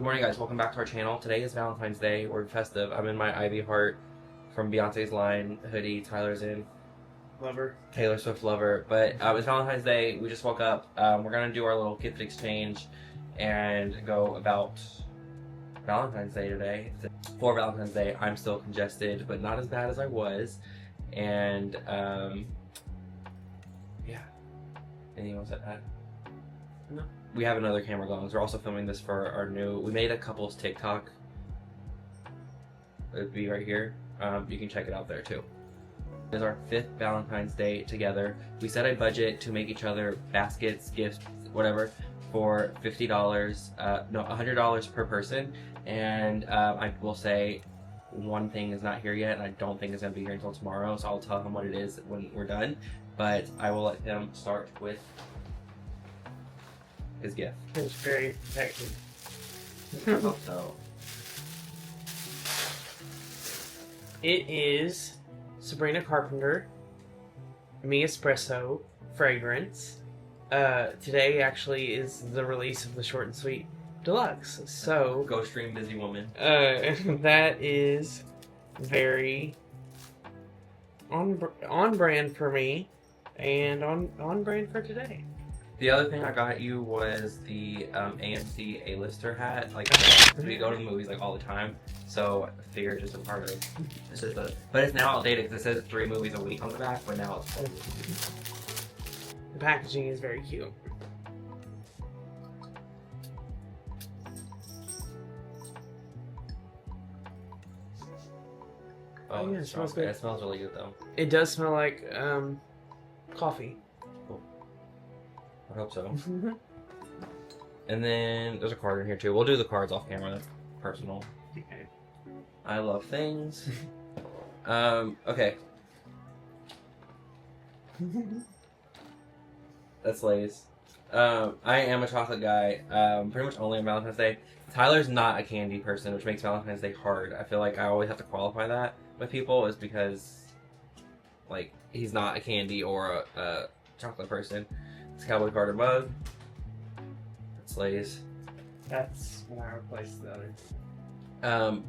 Good morning, guys. Welcome back to our channel. Today is Valentine's Day. We're festive. I'm in my Ivy Heart from Beyonce's line hoodie. Tyler's in Lover. Taylor Swift Lover. But it's Valentine's Day. We just woke up. We're going to do our little gift exchange and go about Valentine's Day today. For Valentine's Day, I'm still congested, but not as bad as I was. And yeah. Anything else to add? No. We have another camera going. We're also filming this for our new... We made a couple's TikTok. It'd be right here. You can check it out there too. It is our 5th Valentine's Day together. We set a budget to make each other baskets, gifts, whatever, for $50, no, $100 per person. And I will say one thing is not here yet, and I don't think it's going to be here until tomorrow, so I'll tell him what it is when we're done. But I will let him start with his gift. It's very protected. I hope so. It is Sabrina Carpenter Me Espresso fragrance. Today actually is the release of the Short and Sweet Deluxe. So Go stream Busy Woman. that is very on brand for me and on brand for today. The other thing I got you was the AMC A-lister hat. Like, we go to the movies like all the time, so I figured just a part of this is the. But it's now outdated because it says 3 movies a week on the back, but now it's 4 movies. The packaging is very cute. Oh, yeah, it smells good. It smells really good though. It does smell like coffee. I hope so. And then there's a card in here too. We'll do the cards off camera. That's personal. Okay. I love things. Okay. That's Lay's. I am a chocolate guy. Pretty much only on Valentine's Day. Tyler's not a candy person, which makes Valentine's Day hard. I feel like I always have to qualify that with people is because, like, he's not a candy or a chocolate person. It's Cowboy Carter mug. That's Lay's. That's when I replaced the other. Some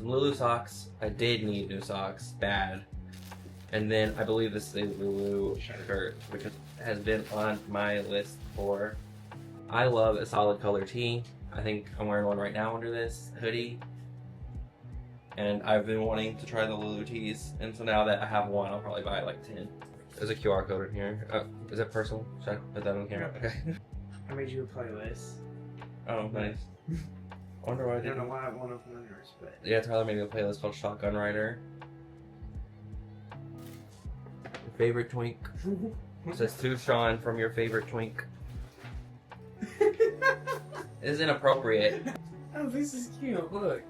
Lulu socks. I did need new socks, bad. And then I believe this is a Lulu shirt, which has been on my list for. I love a solid color tee. I think I'm wearing one right now under this hoodie. And I've been wanting to try the Lulu tees, and so now that I have one, I'll probably buy like 10. There's a QR code in here. Is it personal? Should I put that on camera? Okay. I made you a playlist. Oh, nice. I wonder why I don't know why I want to open yours, but yeah, Tyler made me a playlist called Shotgun Rider. Your favorite twink. It says to Sean from your favorite twink. It's inappropriate. Oh, this is cute. Look.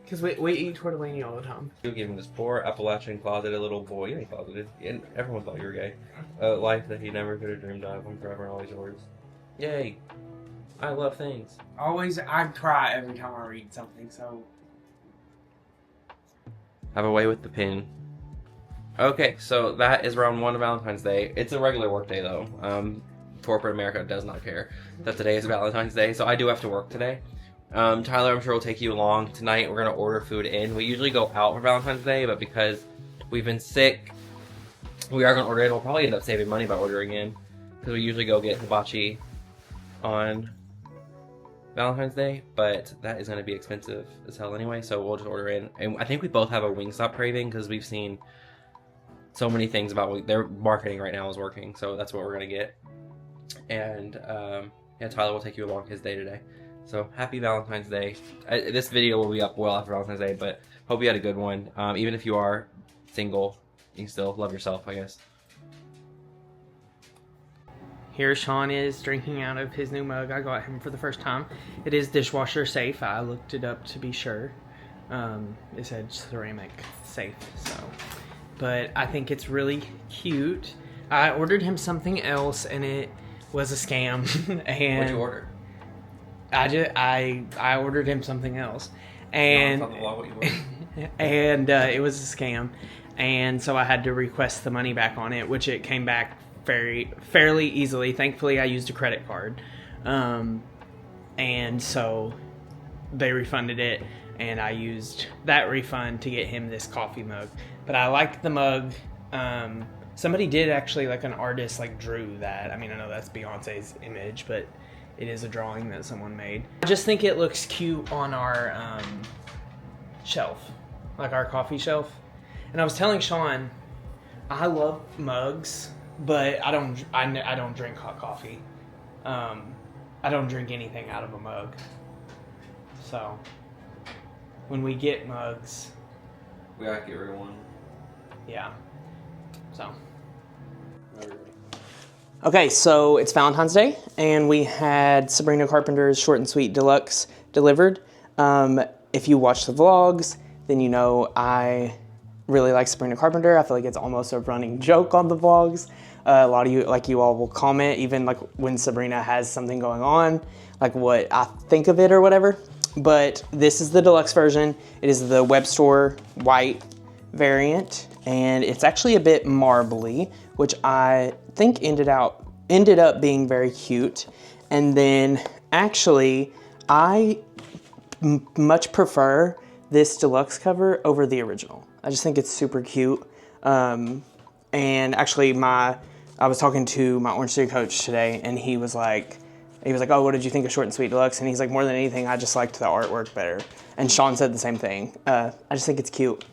Because we eat tortellini all the time. You gave him this poor Appalachian closeted little boy. You ain't closeted. And everyone thought you were gay. A life that he never could have dreamed of. I'm forever and always yours. Yay. I love things. Always, I cry every time I read something, so. Have a way with the pin. Okay, so that is round 1 of Valentine's Day. It's a regular work day though. Corporate America does not care that today is Valentine's Day, so I do have to work today. Tyler, I'm sure will take you along. Tonight we're gonna order food in. We usually go out for Valentine's Day, but because we've been sick, we are gonna order in. We'll probably end up saving money by ordering in, because we usually go get hibachi on Valentine's Day, but that is gonna be expensive as hell anyway, so we'll just order in. And I think we both have a Wingstop craving, because we've seen so many things about their marketing right now is working, so that's what we're gonna get. And yeah, Tyler will take you along his day today. So happy Valentine's Day. This video will be up well after Valentine's Day, but hope you had a good one. Even if you are single, you can still love yourself, I guess. Here Sean is drinking out of his new mug. I got him for the first time. It is dishwasher safe. I looked it up to be sure. It said ceramic safe, so. But I think it's really cute. I ordered him something else and it was a scam. And What'd you order? I ordered him something else, and No, what you ordered. and it was a scam, and so I had to request the money back on it, which it came back fairly easily. Thankfully, I used a credit card. And so they refunded it, and I used that refund to get him this coffee mug. But I liked the mug. Somebody did actually, like an artist, like drew that. I mean, I know that's Beyonce's image, but it is a drawing that someone made. I just think it looks cute on our shelf, like our coffee shelf. And I was telling Sean, I love mugs, but I don't drink hot coffee. I don't drink anything out of a mug. So when we get mugs, we gotta get rid of one. Yeah. So. Okay, so it's Valentine's Day, and we had Sabrina Carpenter's Short and Sweet Deluxe delivered. If you watch the vlogs, then you know I really like Sabrina Carpenter. I feel like it's almost a running joke on the vlogs. A lot of you all will comment, even like when Sabrina has something going on, like what I think of it or whatever. But this is the deluxe version. It is the web store white variant, and it's actually a bit marbly, which I think ended up being very cute. And then actually, I much prefer this deluxe cover over the original. I just think it's super cute. And actually, I was talking to my Orange Theory coach today, and he was like, oh, what did you think of Short and Sweet Deluxe? And he's like, more than anything, I just liked the artwork better. And Sean said the same thing. I just think it's cute.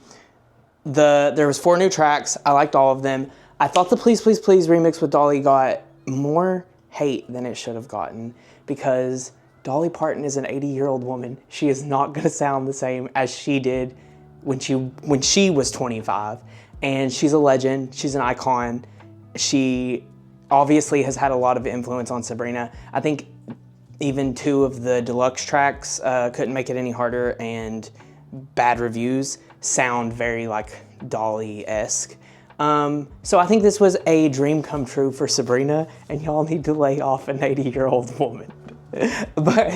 There was 4 new tracks. I liked all of them. I thought the Please Please Please remix with Dolly got more hate than it should have gotten, because Dolly Parton is an 80-year-old woman. She is not going to sound the same as she did when she was 25. And she's a legend. She's an icon. She obviously has had a lot of influence on Sabrina. I think even 2 of the deluxe tracks, Couldn't Make It Any Harder and Bad Reviews, sound very like Dolly-esque. So I think this was a dream come true for Sabrina, and y'all need to lay off an 80-year-old woman. But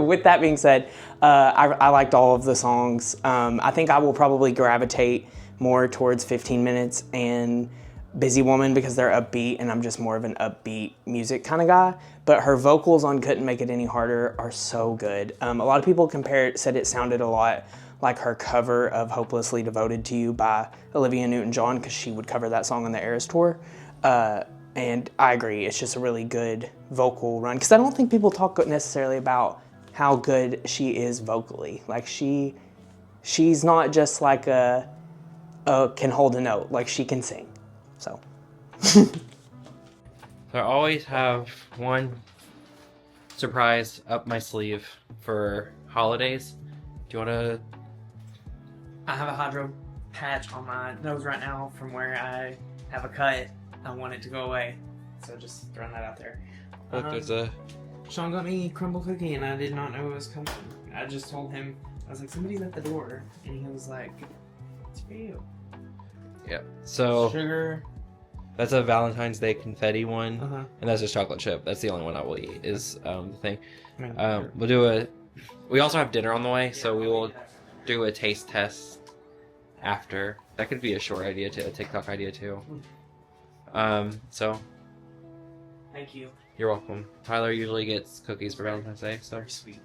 with that being said, I liked all of the songs. I think I will probably gravitate more towards 15 Minutes and Busy Woman because they're upbeat, and I'm just more of an upbeat music kind of guy. But her vocals on Couldn't Make It Any Harder are so good. A lot of people said it sounded a lot like her cover of Hopelessly Devoted to You by Olivia Newton-John, because she would cover that song on the Eras tour. And I agree, it's just a really good vocal run, because I don't think people talk necessarily about how good she is vocally. Like she's not just like can hold a note, like she can sing. So. I always have one surprise up my sleeve for holidays. Do you want to? I have a hydro patch on my nose right now from where I have a cut. I want it to go away, so just throwing that out there. Look, there's a. Sean got me Crumbl cookie, and I did not know it was coming. I just told him, I was like, somebody's at the door, and he was like, it's for you. Yeah. So. Sugar. That's a Valentine's Day confetti one, and that's just chocolate chip. That's the only one I will eat. Is the thing. We'll do we also have dinner on the way, so we will do a taste test after. That could be a short idea too, a TikTok idea too. So. Thank you. You're welcome. Tyler usually gets cookies for Valentine's Day, so. Very sweet.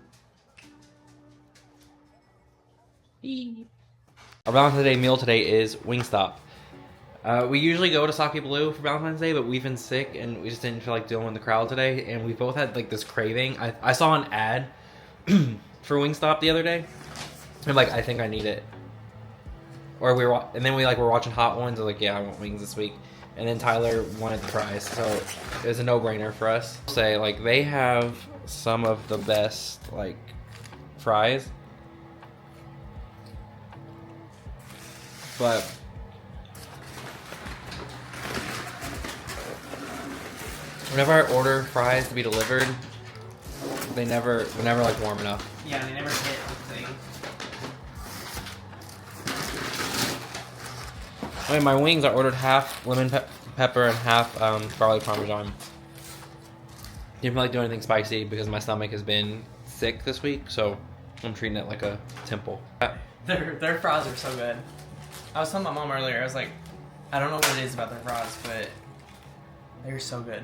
Our Valentine's Day meal today is Wingstop. We usually go to Sake Blue for Valentine's Day, but we've been sick and we just didn't feel like dealing with the crowd today. And we both had like this craving. I saw an ad for Wingstop the other day. I'm like, I think I need it. Or and then we were watching Hot Ones. I was like, yeah, I want wings this week. And then Tyler wanted the fries, so it was a no-brainer for us. Say like they have some of the best like fries, but. Whenever I order fries to be delivered, they're never like warm enough. Yeah, they never hit the thing. Wait, my wings, I ordered half lemon pepper and half garlic parmesan. Didn't really do anything spicy because my stomach has been sick this week, so I'm treating it like a temple. Their fries are so good. I was telling my mom earlier, I was like, I don't know what it is about their fries, but they're so good.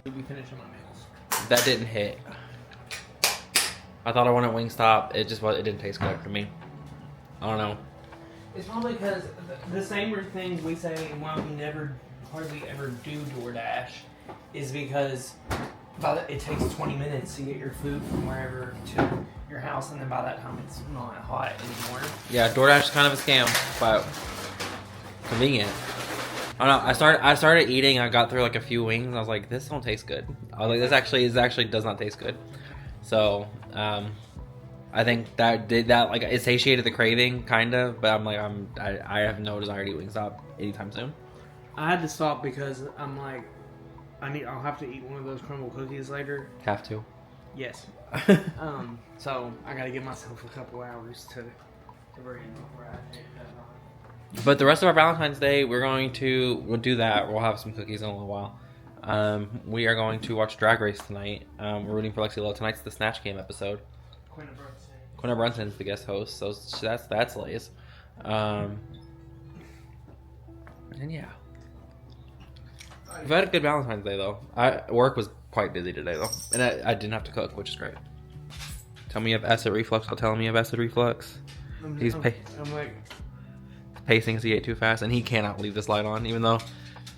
Did we finish on my meals? that didn't hit. I thought I wanted Wingstop. It didn't taste good for me. I don't know. It's probably because the same things we say why we never hardly ever do DoorDash is because it takes 20 minutes to get your food from wherever to your house, and then by that time it's not hot anymore. Yeah, DoorDash is kind of a scam, but convenient. I don't know. I started eating. I got through like a few wings. I was like, this don't taste good. I was like, this actually does not taste good. So, I think that like it satiated the craving kind of, but I'm like I have no desire to eat Wingstop anytime soon. I had to stop because I'm like, I'll have to eat one of those Crumbl cookies later. Have to. Yes. So I gotta give myself a couple hours to bring it before I take that on. But the rest of our Valentine's Day, we'll do that. We'll have some cookies in a little while. We are going to watch Drag Race tonight. We're rooting for Lexi Lowe. Tonight's the Snatch Game episode. Quinna Brunson's the guest host, so that's Lays. And yeah. We've had a good Valentine's Day, though. Work was quite busy today, though. And I didn't have to cook, which is great. Tell me you have acid reflux. I'll tell him you have acid reflux. I'm like... pacing because he ate too fast, and he cannot leave this light on, even though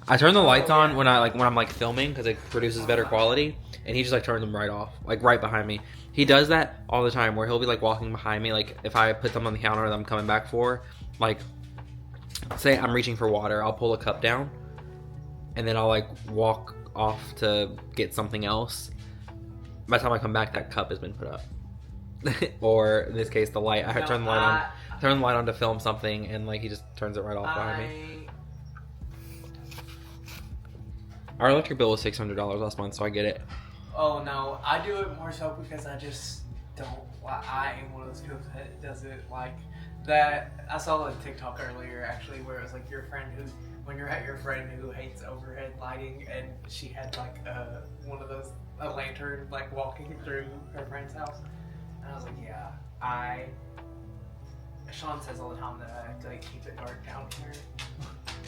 I turn the lights on when I'm filming because it produces better quality, and he just like turns them right off, like right behind me. He does that all the time where he'll be like walking behind me, like if I put them on the counter that I'm coming back for, like say I'm reaching for water, I'll pull a cup down and then I'll like walk off to get something else. By the time I come back, that cup has been put up. Or in this case, the light. I turn the light on to film something, and like he just turns it right off behind me. Our electric bill was $600 last month, so I get it. Oh no, I do it more so because I just don't. I am one of those people that does it like that. I saw a TikTok earlier actually where it was like when you're at your friend who hates overhead lighting, and she had like one of those a lantern like walking through her friend's house, and I was like, yeah, Sean says all the time that I have to like, keep it dark down here.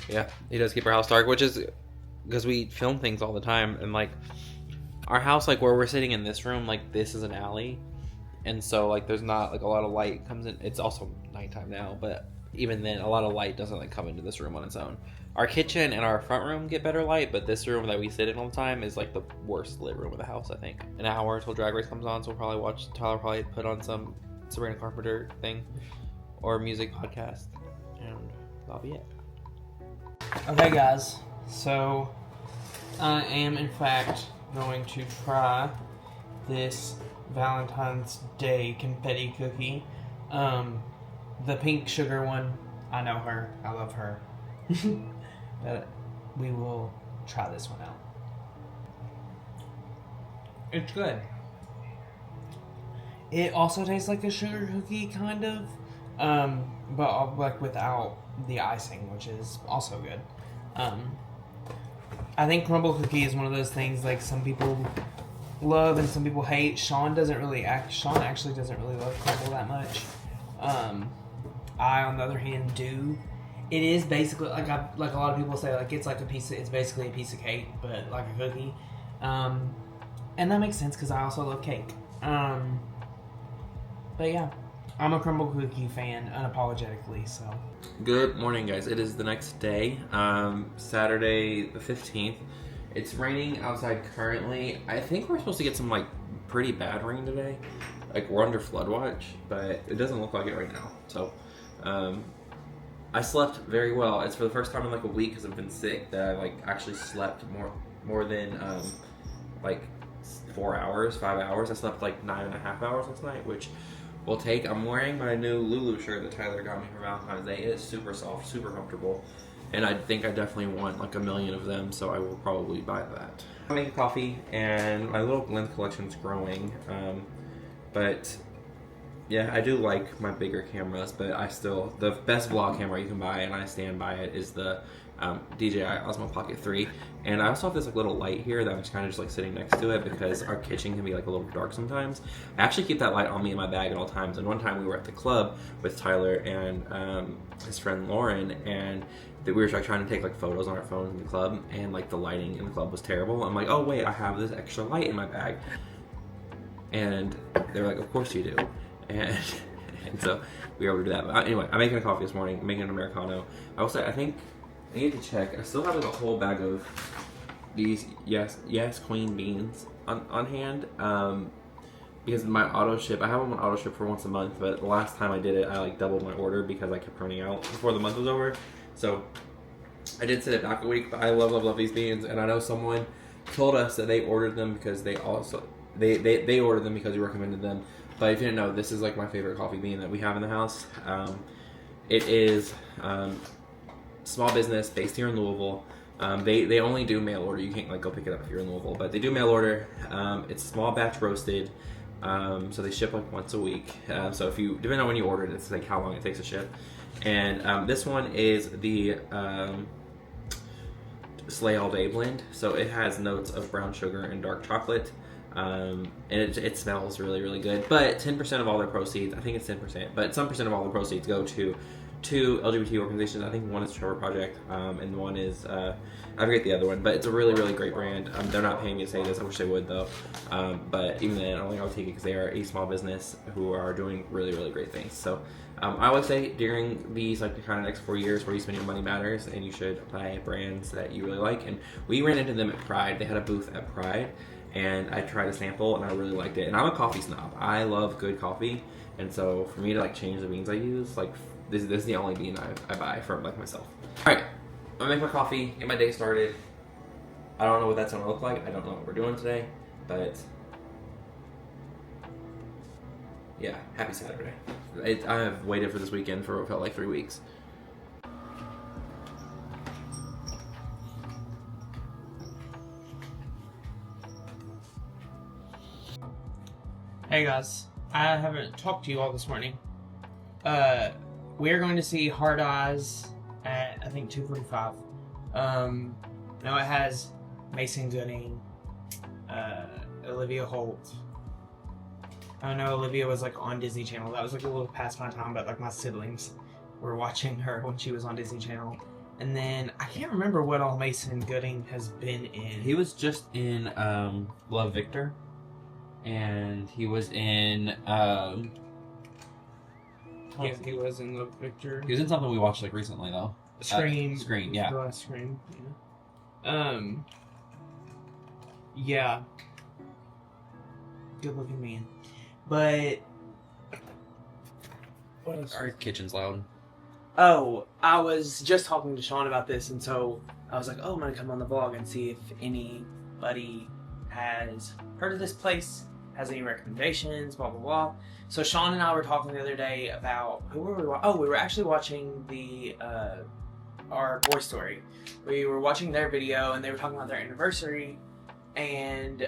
Yeah, he does keep our house dark, which is because we film things all the time, and like our house, like where we're sitting in this room, like this is an alley, and so like there's not like a lot of light comes in. It's also nighttime now, but even then, a lot of light doesn't like come into this room on its own. Our kitchen and our front room get better light, but this room that we sit in all the time is like the worst lit room of the house. I think an hour until Drag Race comes on, so we'll probably watch. Tyler will probably put on some Sabrina Carpenter thing or music podcast, and that'll be it. Okay, guys. So I am in fact going to try this Valentine's Day confetti cookie. The pink sugar one, I know her. I love her. But we will try this one out. It's good. It also tastes like a sugar cookie, kind of. But like without the icing, which is also good. I think Crumbl cookie is one of those things like some people love and some people hate. Sean actually doesn't really love Crumbl that much. I, on the other hand, do. It is basically like a lot of people say, like it's basically a piece of cake, but like a cookie. And that makes sense because I also love cake. But yeah, I'm a Crumbl cookie fan unapologetically. So. Good morning, guys. It is the next day, Saturday the 15th. It's raining outside currently. I think we're supposed to get some like pretty bad rain today. Like we're under flood watch, but it doesn't look like it right now. So, I slept very well. It's for the first time in like a week because I've been sick that I like actually slept more than like 4 hours, 5 hours. I slept like 9.5 hours last night, which we'll take. I'm wearing my new Lulu shirt that Tyler got me for Valentine's Day. It is super soft, super comfortable, and I think I definitely want like 1 million of them, so I will probably buy that. I'm making coffee, and my little blend collection's growing, but yeah, I do like my bigger cameras, but the best vlog camera you can buy, and I stand by it, is the DJI Osmo Pocket 3. And I also have this like little light here that I'm just kind of just like sitting next to it because our kitchen can be like a little dark sometimes. I actually keep that light on me in my bag at all times. And one time we were at the club with Tyler and his friend Lauren, and we were like trying to take like photos on our phones in the club, and like the lighting in the club was terrible. I'm like, oh wait, I have this extra light in my bag. And they were like, of course you do. And so we were able to do that. But anyway, I'm making a coffee this morning. I'm making an Americano. I will say, I think I need to check. I still have like a whole bag of these yes Queen beans on hand. Because my auto ship, I have them on auto ship for once a month, but the last time I did it, I like doubled my order because I kept running out before the month was over. So I did set it back a week, but I love these beans. And I know someone told us that they ordered them because they also they ordered them because we recommended them. But if you didn't know, this is like my favorite coffee bean that we have in the house. It is small business based here in Louisville. They only do mail order. You can't like go pick it up if you're in Louisville, but they do mail order. It's small batch roasted, so they ship like once a week. So if you, depending on when you order it, it's like how long it takes to ship. And this one is the Slay All Day blend. So it has notes of brown sugar and dark chocolate. And it smells really good. But 10% of all their proceeds, I think it's 10%, but some percent of all the proceeds go to two LGBT organizations. I think one is Trevor Project, and one is I forget the other one, but it's a really great brand. They're not paying me to say this. I wish they would though. But even then, I don't think I'll take it because they are a small business who are doing really great things. So I would say during these like the kind of next 4 years where you spend your money matters, and you should buy brands that you really like. And we ran into them at Pride. They had a booth at Pride, and I tried a sample and I really liked it. And I'm a coffee snob. I love good coffee, and so for me to like change the beans I use, like this is the only bean I buy from like myself. All right, I'm gonna make my coffee, get my day started. I don't know what that's gonna look like. I don't know what we're doing today, but yeah, happy Saturday. I have waited for this weekend for what felt like 3 weeks. Hey guys, I haven't talked to you all this morning. We're going to see Hard Eyes at I think 2:45. Now it has Mason Gooding, Olivia Holt. I know Olivia was like on Disney Channel. That was like a little past my time, but like my siblings were watching her when she was on Disney Channel. And then I can't remember what all Mason Gooding has been in. He was just in Love, Victor. And he was in Yeah, he was in Love, Victor. he was in something we watched like recently though. Scream. Scream, yeah. The last Scream. Yeah. Yeah. Good looking man. But what else? Our kitchen's loud. Oh, I was just talking to Sean about this, and so I was like, oh, I'm gonna come on the vlog and see if anybody has heard of this place, has any recommendations, blah blah blah. So Sean and I were talking the other day about who were we? We were actually watching the our Boy Story. We were watching their video, and they were talking about their anniversary, and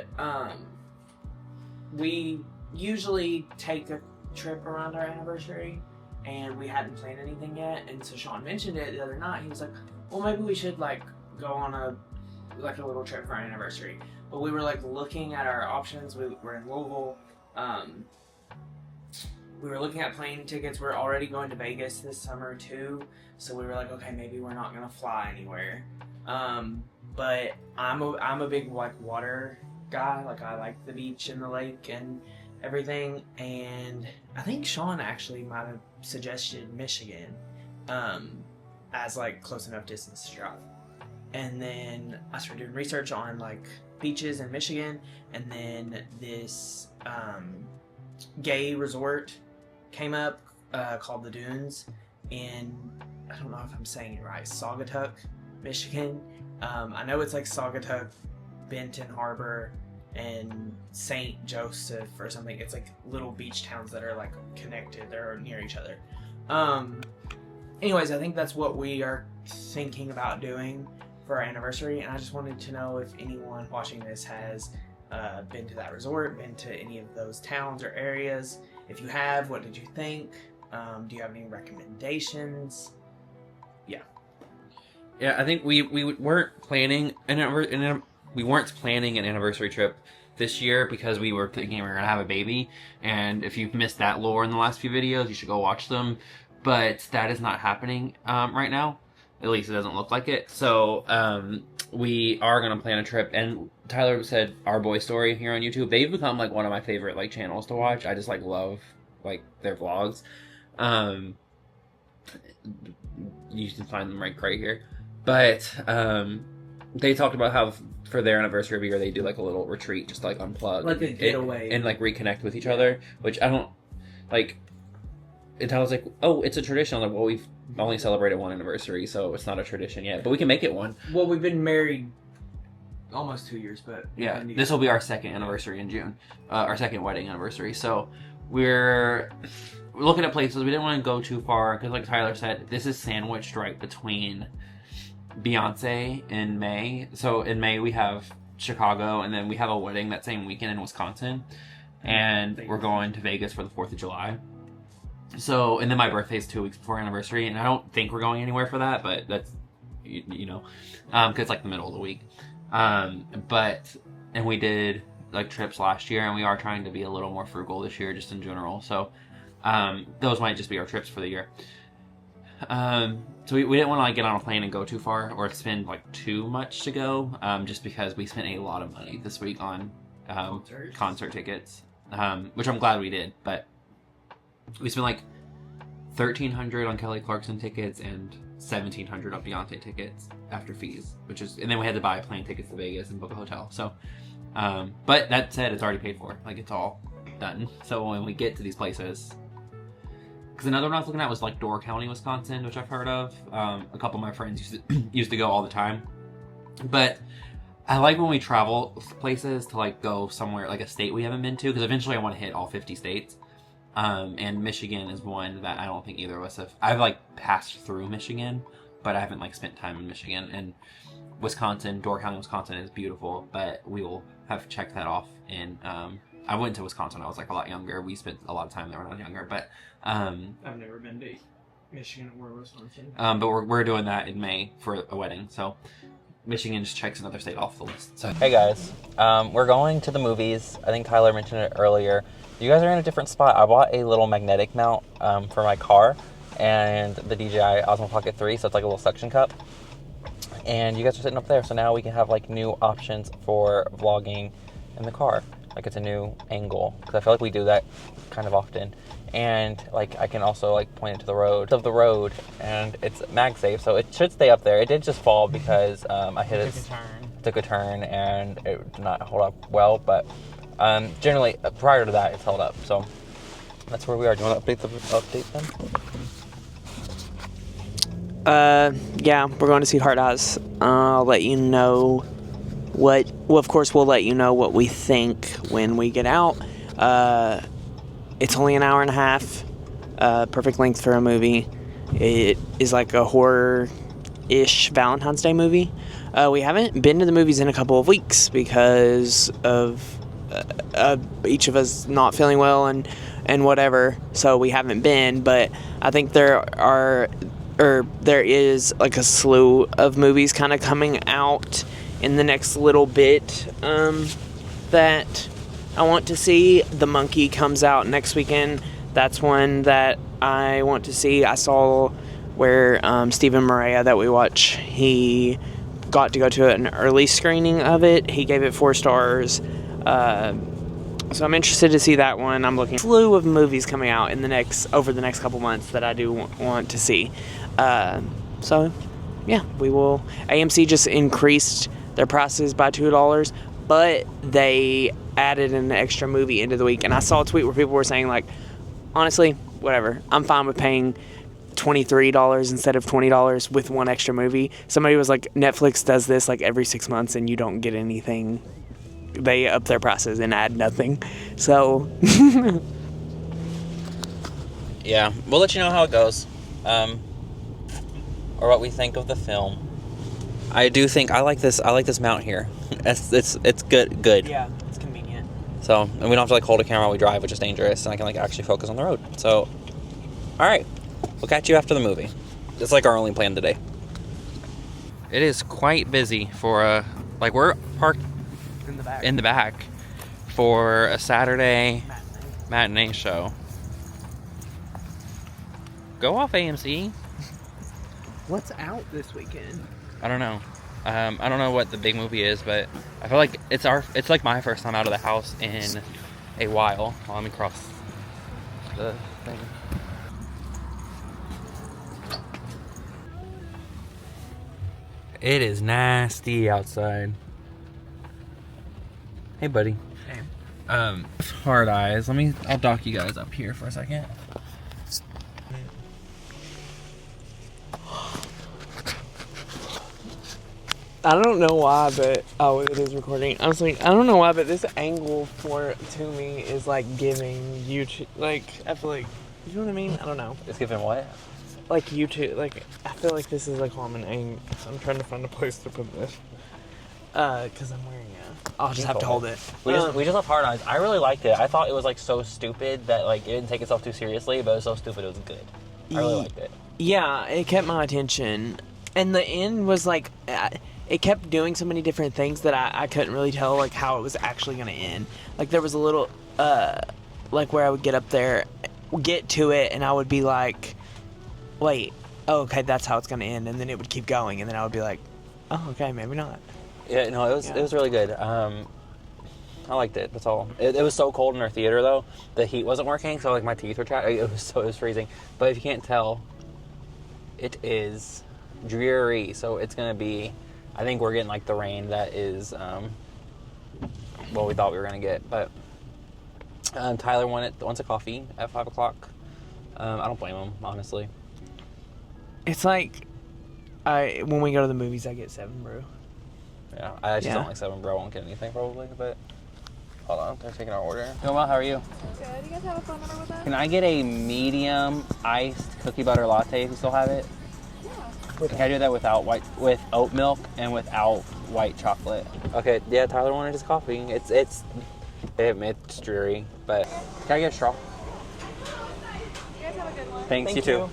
we usually take a trip around our anniversary, and we hadn't planned anything yet. And so Sean mentioned it the other night. He was like, well, maybe we should like go on a little trip for our anniversary. But we were like looking at our options. We were in Louisville. We were looking at plane tickets. We're already going to Vegas this summer too. So we were like, okay, maybe we're not gonna fly anywhere. But I'm a big like water guy. Like I like the beach and the lake and everything. And I think Sean actually might have suggested Michigan as like close enough distance to drive. And then I started doing research on like beaches in Michigan, and then this gay resort came up called the Dunes in, I don't know if I'm saying it right, Saugatuck, Michigan. I know it's like Saugatuck, Benton Harbor, and St. Joseph or something. It's like little beach towns that are like connected. They're near each other. Anyways, I think that's what we are thinking about doing for our anniversary, and I just wanted to know if anyone watching this has been to that resort, been to any of those towns or areas. If you have, what did you think? Do you have any recommendations? Yeah. Yeah, I think we weren't planning we weren't planning an anniversary trip this year because we were thinking we were gonna have a baby. And if you've missed that lore in the last few videos, you should go watch them. But that is not happening right now. At least it doesn't look like it. So we are gonna plan a trip. And Tyler said Our Boy Story here on YouTube. They've become like one of my favorite like channels to watch. I just like love like their vlogs. You can find them right here. But they talked about how for their anniversary every year they do like a little retreat, just like unplug, like a getaway, and like reconnect with each other. Which I don't like. And I was like, oh, it's a tradition. I'm like, well, we've only celebrated one anniversary, so it's not a tradition yet, but we can make it one. Well, we've been married almost 2 years, but yeah, this will be our second anniversary in June, our second wedding anniversary. So we're looking at places. We didn't want to go too far because, like Tyler said, this is sandwiched right between Beyonce in May. So in May we have Chicago, and then we have a wedding that same weekend in Wisconsin, and we're going to Vegas for the 4th of July. So, and then my birthday's 2 weeks before anniversary, and I don't think we're going anywhere for that, but that's, you know, because it's like the middle of the week. But, and we did like trips last year, and we are trying to be a little more frugal this year just in general. So, those might just be our trips for the year. So we didn't want to like get on a plane and go too far or spend like too much to go, just because we spent a lot of money this week on concert tickets, which I'm glad we did, but we spent like $1,300 on Kelly Clarkson tickets and $1,700 on Beyonce tickets after fees, and then we had to buy plane tickets to Vegas and book a hotel. So, but that said, it's already paid for. Like, it's all done. So when we get to these places, because another one I was looking at was like Door County, Wisconsin, which I've heard of. A couple of my friends used to go all the time. But I like when we travel places to like go somewhere like a state we haven't been to, because eventually I want to hit all 50 states. And Michigan is one that I don't think either of us have. I've like passed through Michigan, but I haven't like spent time in Michigan. And Wisconsin, Door County, Wisconsin is beautiful, but we will have checked that off. And I went to Wisconsin when I was like a lot younger. We spent a lot of time there when I was younger, but I've never been to Michigan or Wisconsin. But we're doing that in May for a wedding, so Michigan just checks another state off the list. So hey guys, we're going to the movies. I think Tyler mentioned it earlier. You guys are in a different spot. I bought a little magnetic mount for my car and the DJI Osmo Pocket 3, so it's like a little suction cup. And you guys are sitting up there, so now we can have like new options for vlogging in the car. Like it's a new angle, because I feel like we do that kind of often. And like I can also like point it to the road, and it's MagSafe, so it should stay up there. It did just fall because I took a turn and it did not hold up well, but generally prior to that it's held up. So that's where we are. Do you want to update them? Yeah, we're going to see Hard Eyes. I'll let you know of course we'll let you know what we think when we get out. It's only an hour and a half, perfect length for a movie. It is like a horror-ish Valentine's Day movie. We haven't been to the movies in a couple of weeks because of each of us not feeling well and whatever, so we haven't been, but I think there is like a slew of movies kind of coming out in the next little bit that I want to see. The Monkey comes out next weekend. That's one that I want to see. I saw where Stephen Morea that we watch, he got to go to an early screening of it. He gave it 4 stars. So I'm interested to see that one. I'm looking at a slew of movies coming out over the next couple months that I do want to see. So yeah, we will. AMC just increased their prices by $2, but they added an extra movie into the week. And I saw a tweet where people were saying, like, honestly, whatever, I'm fine with paying $23 instead of $20 with one extra movie. Somebody was like, Netflix does this like every 6 months and you don't get anything. They up their prices and add nothing. So yeah, we'll let you know how it goes, or what we think of the film. I do think I like this mount here. It's good. Yeah, it's convenient. So, and we don't have to like hold a camera while we drive, which is dangerous, and I can like actually focus on the road. So, all right, we'll catch you after the movie. It's like our only plan today. It is quite busy for like we're parked in the back for a Saturday matinee show. Go off AMC. What's out this weekend? I don't know. I don't know what the big movie is, but I feel like it's like my first time out of the house in a while. Well, let me cross the thing. It is nasty outside. Hey, buddy. Hey. Hard eyes. I'll dock you guys up here for a second. I don't know why, but it is recording. I was like, I don't know why, but this angle to me is like giving YouTube. Like, I feel like, you know what I mean? I don't know. It's giving what? Like YouTube. Like, I feel like this is a common angle. I'm trying to find a place to put this. Because I'm wearing I'll just have to hold it. We just have hard eyes. I really liked it. I thought it was like so stupid that like it didn't take itself too seriously, but it was so stupid it was good. I really liked it. Yeah, it kept my attention, and the end was like. It kept doing so many different things that I couldn't really tell like how it was actually going to end. Like there was a little like where I would get up there, get to it, and I would be like, wait, oh, okay, that's how it's going to end, and then it would keep going, and then I would be like, oh, okay, maybe not. Yeah, no, it was really good. I liked it. That's all. It was so cold in our theater though. The heat wasn't working, so like my teeth were chattering. It was freezing. But if you can't tell, it is dreary. So it's going to be. I think we're getting like the rain that is what we thought we were gonna get, but Tyler wants a coffee at 5 o'clock. I don't blame him, honestly. It's like when we go to the movies, I get 7 brew. Yeah, I just don't like 7 brew. I won't get anything probably, but hold on, they're taking our order. Noel, how are you? Good. You guys have a phone number with us? Can I get a medium iced cookie butter latte if you still have it? Can I do that with oat milk and without white chocolate? Okay, yeah, Tyler wanted his coffee. It's dreary, but can I get a straw? You guys have a good one. Thanks, you too.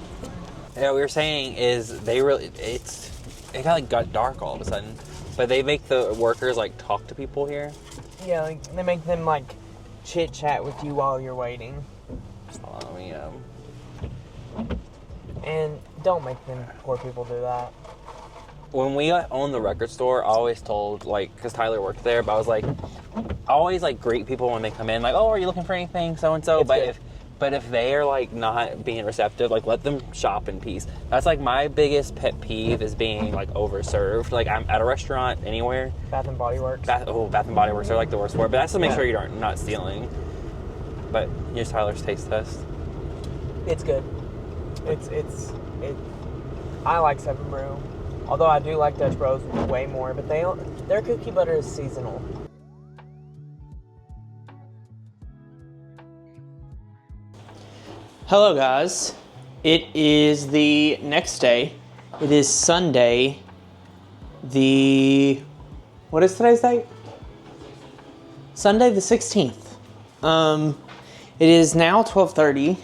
Yeah, what we were saying is it got dark all of a sudden, but they make the workers like talk to people here. Yeah, like they make them like chit chat with you while you're waiting. Hold on, let me And don't make them poor people do that. When we owned the record store, I always told, like, because Tyler worked there, but I was like, I always, like, greet people when they come in, like, oh, are you looking for anything, so-and-so? But if they are, like, not being receptive, like, let them shop in peace. That's, like, my biggest pet peeve is being, like, overserved. Like, I'm at a restaurant, anywhere. Bath and Body Works. Bath and Body Works are, like, the worst for it. But that's to make sure you're not stealing. But here's Tyler's taste test. It's good. I like 7 Brew. Although I do like Dutch Bros way more, but their cookie butter is seasonal. Hello guys. It is the next day. It is Sunday. What is today's date? Sunday the 16th. It is now 12:30.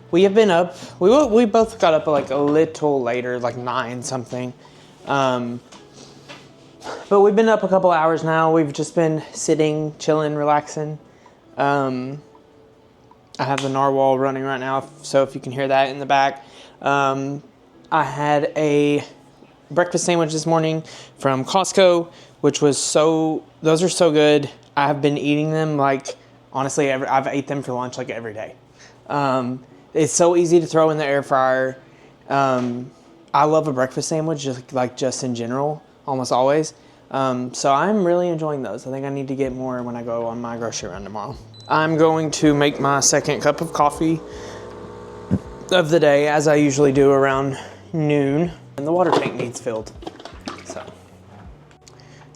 We have been up, we both got up like a little later, like 9 something. But we've been up a couple hours now. We've just been sitting, chilling, relaxing. I have the narwhal running right now, so if you can hear that in the back. I had a breakfast sandwich this morning from Costco, which was those are so good. I have been eating them like, honestly, I've ate them for lunch like every day. It's so easy to throw in the air fryer. I love a breakfast sandwich, just in general, almost always. So I'm really enjoying those. I think I need to get more when I go on my grocery run tomorrow. I'm going to make my second cup of coffee of the day, as I usually do around noon. And the water tank needs filled.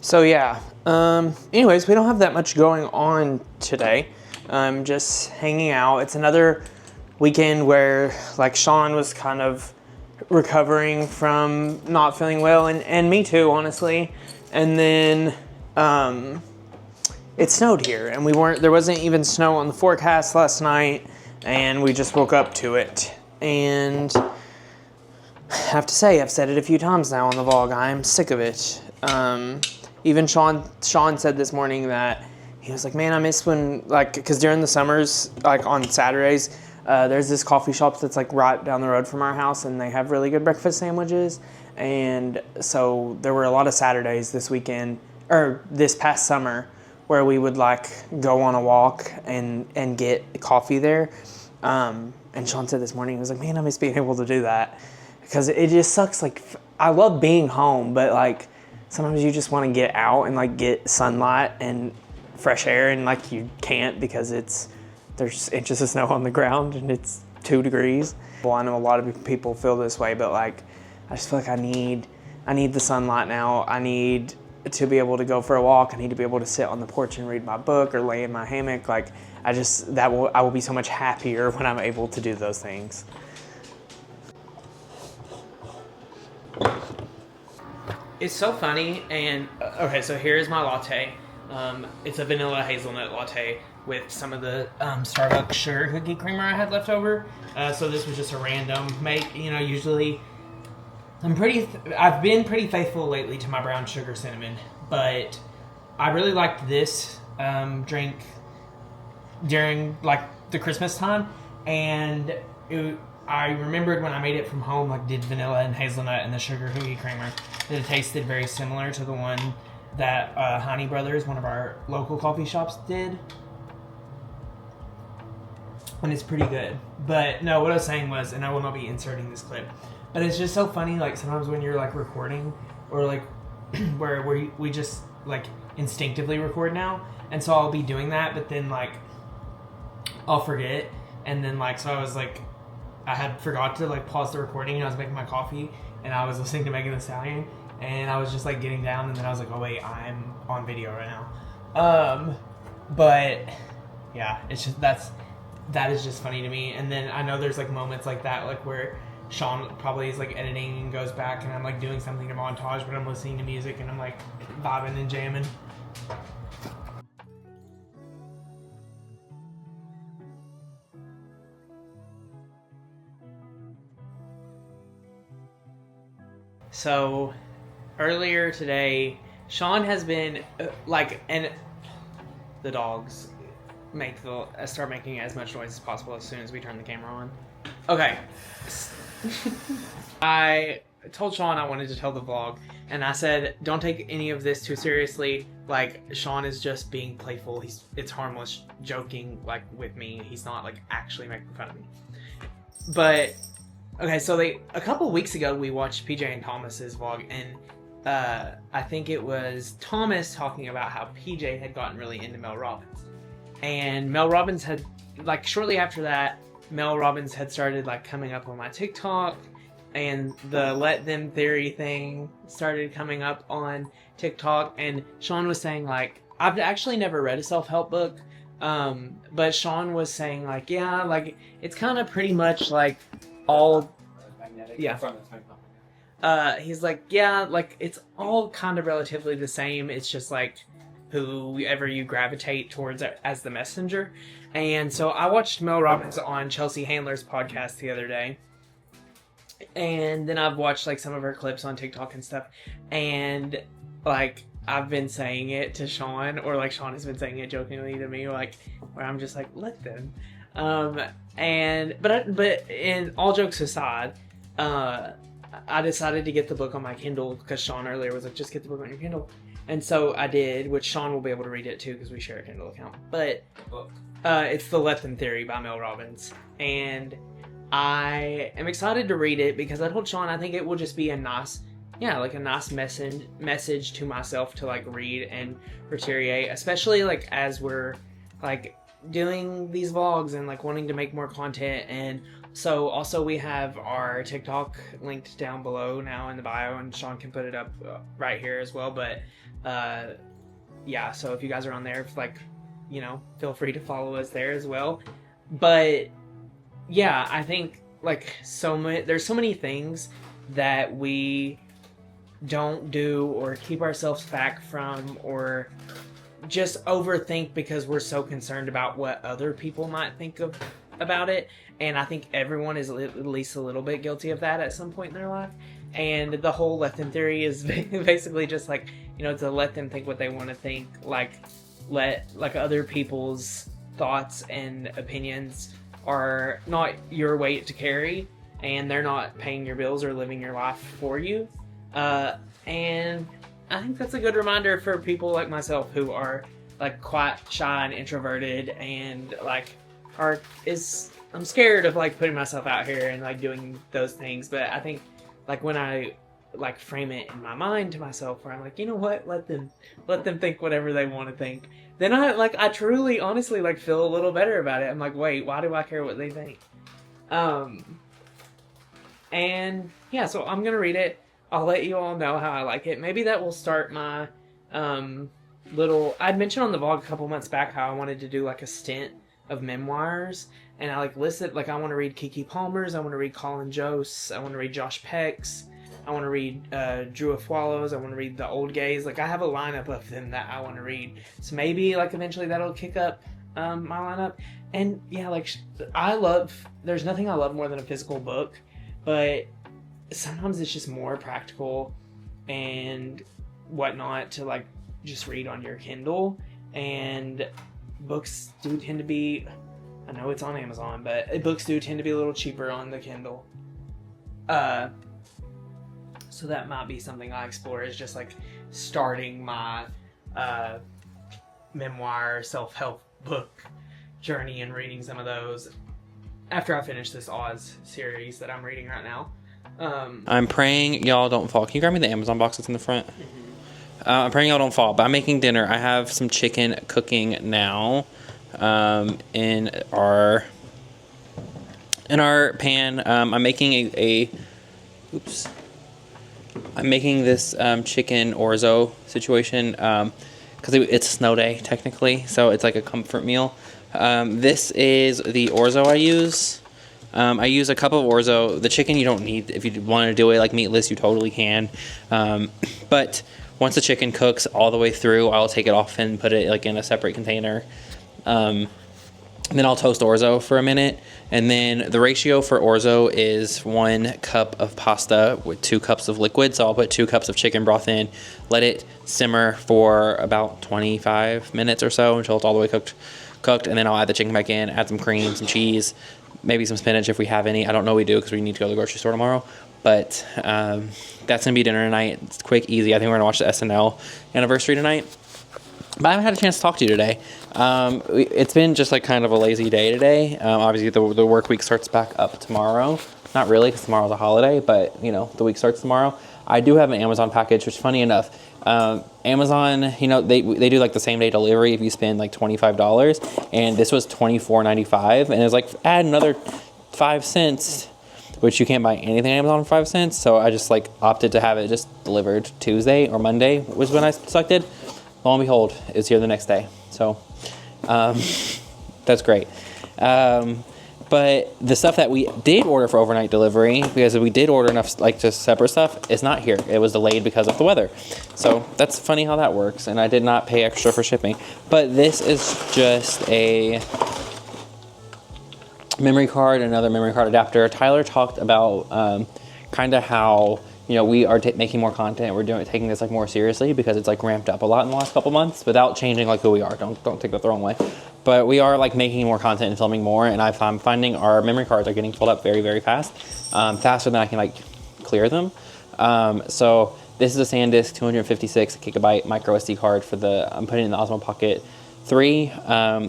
So yeah. Anyways, we don't have that much going on today. I'm just hanging out. It's another weekend where like Sean was kind of recovering from not feeling well, and me too, honestly. And then it snowed here, and there wasn't even snow on the forecast last night, and we just woke up to it. And I have to say, I've said it a few times now on the vlog, I am sick of it. Even Sean said this morning that he was like, man, I miss when, like, because during the summers, like on Saturdays, there's this coffee shop that's like right down the road from our house, and they have really good breakfast sandwiches. And so there were a lot of Saturdays this weekend, or this past summer, where we would like go on a walk and get coffee there. And Sean said this morning, he was like, man, I miss being able to do that. Because it just sucks. Like, I love being home, but like sometimes you just want to get out and like get sunlight and fresh air, and like you can't because there's inches of snow on the ground and it's 2 degrees. Well, I know a lot of people feel this way, but like I just feel like I need the sunlight now. I need to be able to go for a walk. I need to be able to sit on the porch and read my book or lay in my hammock. Like I will be so much happier when I'm able to do those things. It's so funny, and okay, so here's my latte. It's a vanilla hazelnut latte with some of the Starbucks sugar cookie creamer I had left over. So this was just a random make. You know, usually I've been pretty faithful lately to my brown sugar cinnamon, but I really liked this drink during like the Christmas time, and I remembered when I made it from home, like did vanilla and hazelnut and the sugar cookie creamer, that it tasted very similar to the one that Honey Brothers, one of our local coffee shops, did. And it's pretty good. But no, what I was saying was, and I will not be inserting this clip, but it's just so funny, like sometimes when you're like recording, or like where we just like instinctively record now, and so I'll be doing that, but then like I'll forget, and then like, so I was like, I had forgot to like pause the recording, and I was making my coffee, and I was listening to Megan Thee Stallion, and I was just like getting down, and then I was like, oh wait, I'm on video right now. But yeah, it's just, that is just funny to me. And then I know there's like moments like that, like where Sean probably is like editing and goes back, and I'm like doing something to montage, but I'm listening to music and I'm like vibing and jamming. So earlier today, Sean has been and the dogs start making as much noise as possible as soon as we turn the camera on. Okay. I told Sean I wanted to tell the vlog, and I said, don't take any of this too seriously. Like, Sean is just being playful. It's harmless, joking like with me. He's not like actually making fun of me. But okay, so a couple weeks ago we watched PJ and Thomas's vlog, and I think it was Thomas talking about how PJ had gotten really into Mel Robbins. And Mel Robbins had, like, shortly after that, Mel Robbins had started, like, coming up on my TikTok, and the Let Them Theory thing started coming up on TikTok, and Sean was saying, like, I've actually never read a self-help book, but Sean was saying, like, yeah, like, it's kind of pretty much, like, all, yeah. He's like, yeah, like, it's all kind of relatively the same, it's just, like, whoever you gravitate towards as the messenger. And so I watched Mel Robbins on Chelsea Handler's podcast the other day, and then I've watched like some of her clips on TikTok and stuff, and like I've been saying it to Sean, or like Sean has been saying it jokingly to me, like where I'm just like, let them. But in all jokes aside, I decided to get the book on my Kindle because Sean earlier was like, just get the book on your Kindle. And so I did, which Sean will be able to read it too because we share a Kindle account. But it's The Let Them Theory by Mel Robbins. And I am excited to read it because I told Sean I think it will just be a nice message to myself to like read and reiterate, especially like as we're like doing these vlogs and like wanting to make more content. And so also we have our TikTok linked down below now in the bio, and Sean can put it up right here as well. But yeah, so if you guys are on there, like, you know, feel free to follow us there as well. But yeah, I think like there's so many things that we don't do or keep ourselves back from, or just overthink because we're so concerned about what other people might think of about it, and I think everyone is at least a little bit guilty of that at some point in their life. And the whole let them theory is basically just like, to let them think what they want to think, let other people's thoughts and opinions are not your weight to carry, and they're not paying your bills or living your life for you. And I think that's a good reminder for people like myself who are like quite shy and introverted, and I'm scared of like putting myself out here and like doing those things. But I think like when I like frame it in my mind to myself, where I'm like, you know what, let them think whatever they want to think, then I truly honestly like feel a little better about it. I'm like, wait, why do I care what they think? And yeah, so I'm gonna read it. I'll let you all know how I like it. Maybe that will start my I'd mentioned on the vlog a couple months back how I wanted to do like a stint of memoirs, and I like listed, like, I want to read Kiki Palmer's, I want to read Colin Jost, I want to read Josh Peck's, I want to read Drew Afwalo's, I want to read the Old Gays. Like, I have a lineup of them that I want to read. So maybe like eventually that'll kick up my lineup. And yeah, like, there's nothing I love more than a physical book, but sometimes it's just more practical and whatnot to like just read on your Kindle. And books do tend to be, I know it's on Amazon, but books do tend to be a little cheaper on the Kindle. So that might be something I explore, is just like starting my memoir self-help book journey and reading some of those after I finish this Oz series that I'm reading right now. I'm praying y'all don't fall. Can you grab me the Amazon box that's in the front? I'm praying y'all don't fall, but I'm making dinner. I have some chicken cooking now in our pan. I'm making I'm making this chicken orzo situation because it's a snow day technically, so it's like a comfort meal. This is the orzo I use. I use a cup of orzo. The chicken you don't need. If you want to do it like meatless, you totally can. But once the chicken cooks all the way through, I'll take it off and put it like in a separate container. And then I'll toast orzo for a minute. And then the ratio for orzo is 1 cup of pasta with 2 cups of liquid. So I'll put 2 cups of chicken broth in, let it simmer for about 25 minutes or so until it's all the way cooked. And then I'll add the chicken back in, add some cream, some cheese, maybe some spinach if we have any. I don't know we do because we need to go to the grocery store tomorrow. But that's going to be dinner tonight. It's quick, easy. I think we're going to watch the SNL anniversary tonight. But I haven't had a chance to talk to you today. It's been just like kind of a lazy day today. Obviously, the work week starts back up tomorrow. Not really, because tomorrow's a holiday, but, the week starts tomorrow. I do have an Amazon package, which, funny enough, Amazon, they do like the same day delivery if you spend like $25. And this was $24.95. And it was like, add another 5 cents, which you can't buy anything on Amazon for 5 cents. So I just like opted to have it just delivered Tuesday or Monday was when I selected. Lo and behold, it's here the next day. So that's great. But the stuff that we did order for overnight delivery, because we did order enough like just separate stuff, is not here. It was delayed because of the weather. So that's funny how that works. And I did not pay extra for shipping. But this is just a memory card, another memory card adapter. Tyler talked about kind of how we are making more content. We're taking this like more seriously because it's like ramped up a lot in the last couple months without changing like who we are. Don't take that the wrong way. But we are like making more content and filming more, and I'm finding our memory cards are getting filled up very, very fast, faster than I can like clear them. So this is a SanDisk 256 gigabyte micro SD card I'm putting it in the Osmo Pocket 3,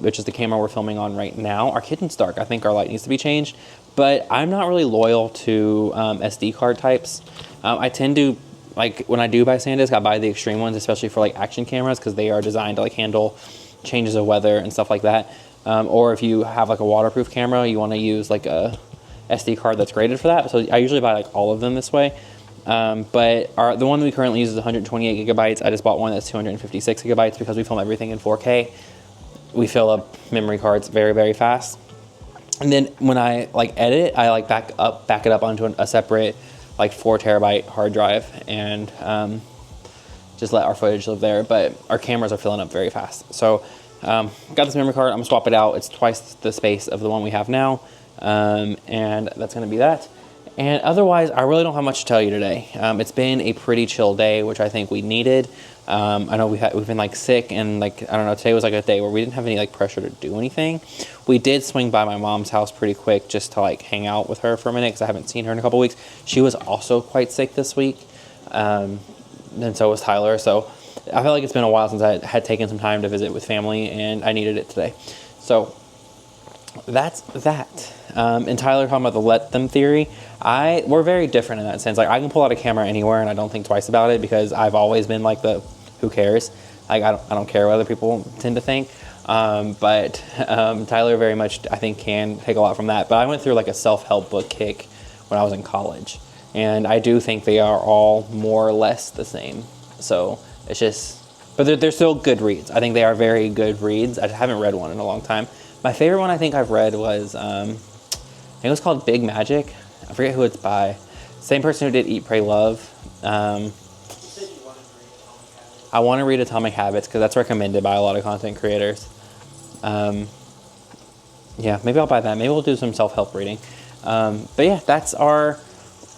which is the camera we're filming on right now. Our kitchen's dark. I think our light needs to be changed, but I'm not really loyal to SD card types. I tend to, like, when I do buy SanDisk, I buy the extreme ones, especially for like action cameras, because they are designed to like handle changes of weather and stuff like that. Or if you have like a waterproof camera, you want to use like a SD card that's graded for that. So I usually buy like all of them this way. But the one we currently use is 128 gigabytes. I just bought one that's 256 gigabytes because we film everything in 4K. We fill up memory cards very, very fast. And then when I like edit, I like back it up onto a separate like 4 terabyte hard drive and just let our footage live there. But our cameras are filling up very fast. So Got this memory card. I'm gonna swap it out. It's twice the space of the one we have now. And that's gonna be that. And otherwise, I really don't have much to tell you today. It's been a pretty chill day, which I think we needed. I know we've been like sick, and like, I don't know, today was like a day where we didn't have any like pressure to do anything. We did swing by my mom's house pretty quick just to like hang out with her for a minute because I haven't seen her in a couple weeks. She was also quite sick this week, and so was Tyler. So I feel like it's been a while since I had taken some time to visit with family, and I needed it today. So that's that. And Tyler talking about the let them theory. We're very different in that sense. Like, I can pull out a camera anywhere and I don't think twice about it because I've always been like the who cares. Like, I don't care what other people tend to think. But Tyler very much, I think, can take a lot from that. But I went through like a self-help book kick when I was in college, and I do think they are all more or less the same. So it's just, but they're still good reads. I think they are very good reads. I haven't read one in a long time. My favorite one I think I've read was, I think it was called Big Magic. I forget who it's by. Same person who did Eat, Pray, Love. I want to read Atomic Habits because that's recommended by a lot of content creators. Yeah, maybe I'll buy that. Maybe we'll do some self-help reading. But yeah, that's our...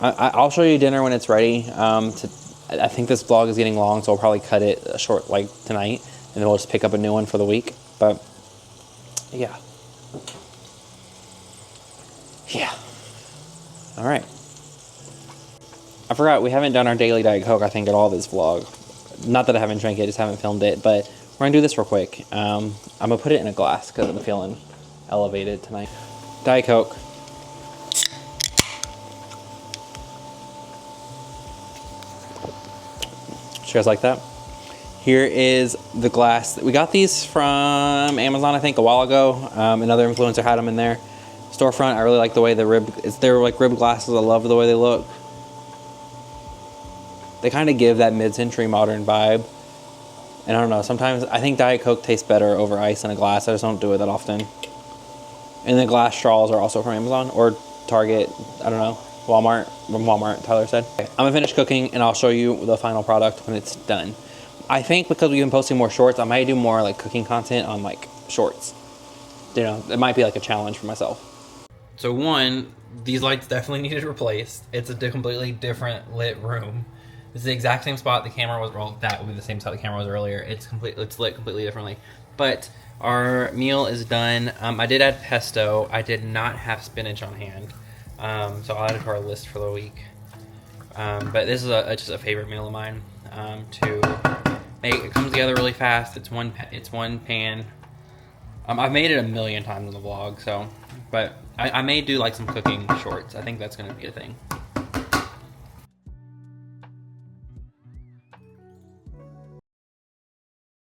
I'll show you dinner when it's ready. I think this vlog is getting long, so I'll probably cut it short like tonight, and then we'll just pick up a new one for the week. But yeah. Yeah. All right. I forgot we haven't done our daily Diet Coke, I think, at all this vlog. Not that I haven't drank it, just haven't filmed it, but we're gonna do this real quick. I'm gonna put it in a glass because I'm feeling elevated tonight. Diet Coke. You guys like that? Here is the glass. We got these from Amazon, I think, a while ago. Another influencer had them in their storefront. I really like the way they're like ribbed glasses. I love the way they look. They kind of give that mid-century modern vibe. And I don't know, sometimes I think Diet Coke tastes better over ice in a glass. I just don't do it that often. And the glass straws are also from Amazon or Target. I don't know. Walmart. From Walmart, Tyler said. Okay, I'm gonna finish cooking and I'll show you the final product when it's done. I think because we've been posting more shorts, I might do more like cooking content on like shorts. You know, it might be like a challenge for myself. So one, these lights definitely needed replaced. It's a completely different lit room. It's the exact same spot the camera was, well, that would be the same spot the camera was earlier. It's lit completely differently. But our meal is done. I did add pesto. I did not have spinach on hand. So I'll add it to our list for the week. But this is just a favorite meal of mine to make. It comes together really fast. It's one pan. I've made it a million times in the vlog, so, but I may do like some cooking shorts. I think that's going to be a thing.